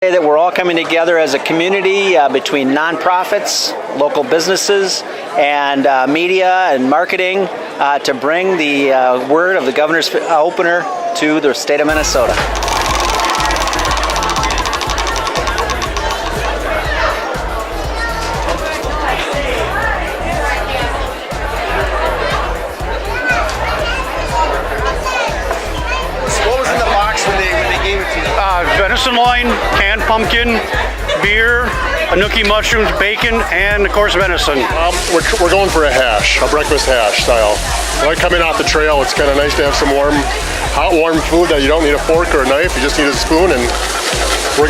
That we're all coming together as a community between nonprofits, local businesses, and media and marketing to bring the word of the governor's opener to the state of Minnesota. Venison loin, canned pumpkin, beer, Anuki mushrooms, bacon, and of course venison. We're going for a hash, a breakfast hash style. Like coming off the trail, it's kind of nice to have some hot warm food that you don't need a fork or a knife, you just need a spoon. And we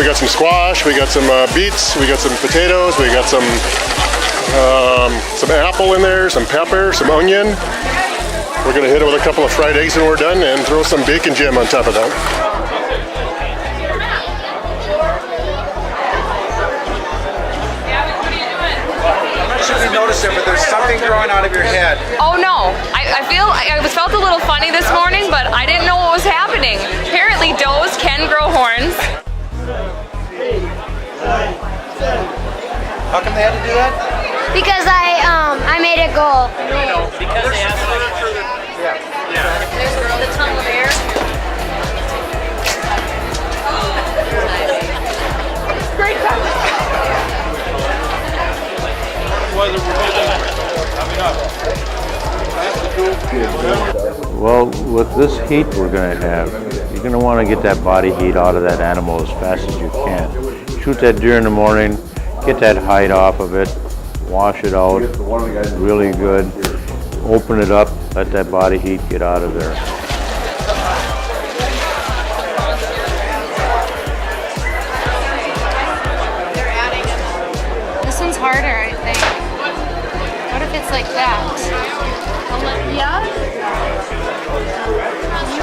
got some squash, we got some beets, we got some potatoes, we got some apple in there, some pepper, some onion. We're gonna hit it with a couple of fried eggs when we're done and throw some bacon jam on top of that. Notice it, but there's something growing out of your head. Oh no, I felt a little funny this morning, but I didn't know what was happening. Apparently does can grow horns. How come they had to do that? Because I made a goal. Because they asked There's the tunnel of air. Great time. Well, with this heat we're going to have, you're going to want to get that body heat out of that animal as fast as you can. Shoot that deer in the morning, get that hide off of it, wash it out really good, open it up, let that body heat get out of there. This one's harder, I think. What if it's like that? Yeah?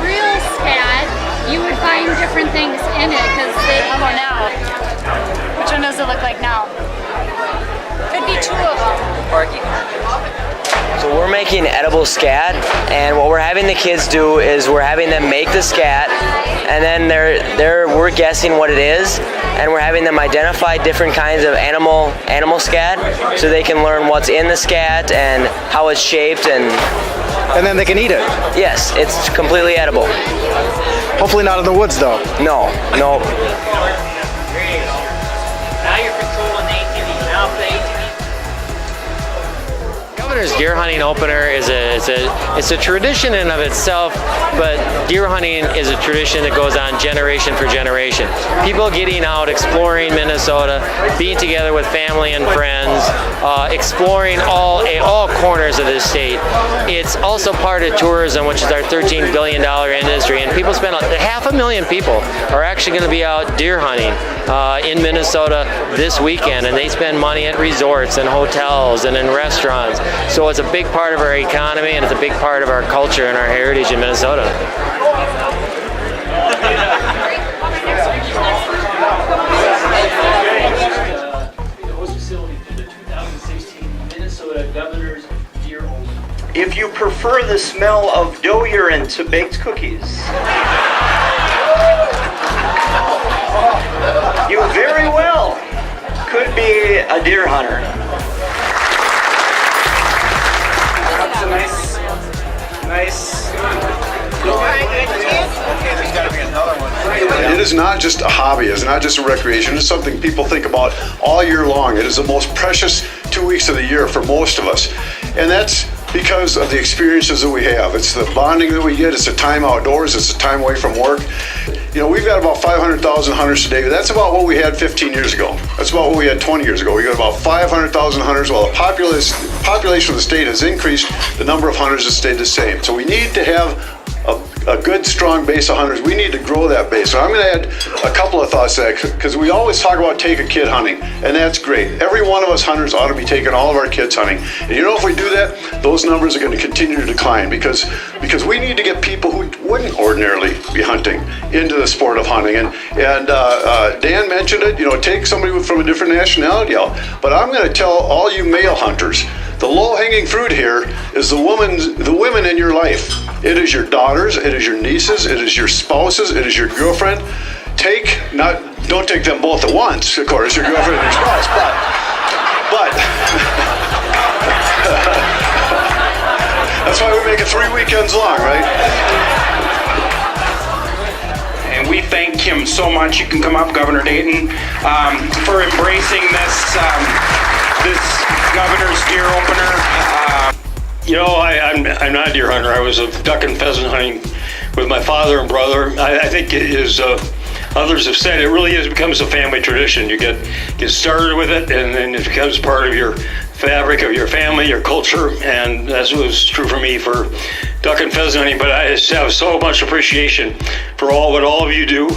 Real scat, you would find different things in it because they come now. Which one does it look like now? Could be two of them. So we're making edible scat, and what we're having the kids do is we're having them make the scat, and then we're guessing what it is, and we're having them identify different kinds of animal scat, so they can learn what's in the scat and how it's shaped, and then they can eat it. Yes, it's completely edible. Hopefully not in the woods though. No. Now you're controlling the ATV. Now play ATV. Governor's deer hunting opener is it's a tradition in of itself, but deer hunting is a tradition that goes on generation for generation. People getting out, exploring Minnesota, being together with family and friends, exploring all corners of the state. It's also part of tourism, which is our $13 billion industry, and people spend 500,000 people are actually going to be out deer hunting in Minnesota this weekend, and they spend money at resorts and hotels and in restaurants. So it's a big part of our economy, and it's a big part of our culture and our heritage in Minnesota. If you prefer the smell of doe urine to baked cookies, you very well could be a deer hunter. Nice. Okay, there's got to be another one. It is not just a hobby, it's not just a recreation, it's something people think about all year long. It is the most precious 2 weeks of the year for most of us. And that's because of the experiences that we have. It's the bonding that we get, it's the time outdoors, it's the time away from work. You know, we've got about 500,000 hunters today. That's about what we had 15 years ago. That's about what we had 20 years ago. We got about 500,000 hunters. While the population of the state has increased, the number of hunters has stayed the same. So we need to have a good, strong base of hunters. We need to grow that base. So I'm going to add a couple of thoughts to that, because we always talk about take a kid hunting, and that's great. Every one of us hunters ought to be taking all of our kids hunting. And you know, if we do that, those numbers are going to continue to decline, because we need to get people who wouldn't ordinarily be hunting into the sport of hunting. And Dan mentioned it, you know, take somebody from a different nationality out. But I'm going to tell all you male hunters, the low-hanging fruit here is the women in your life. It is your daughters, it is your nieces, it is your spouses, it is your girlfriend. don't take them both at once, of course, your girlfriend and your spouse, but that's why we make it 3 weekends long, right? And we thank him so much. You can come up, Governor Dayton, for embracing this governor's deer opener. I'm not a deer hunter. I was a duck and pheasant hunting with my father and brother. I think it is, others have said, it really becomes a family tradition. You get started with it, and then it becomes part of your fabric of your family, your culture, and that's what was true for me for duck and pheasant hunting. But I just have so much appreciation for what all of you do.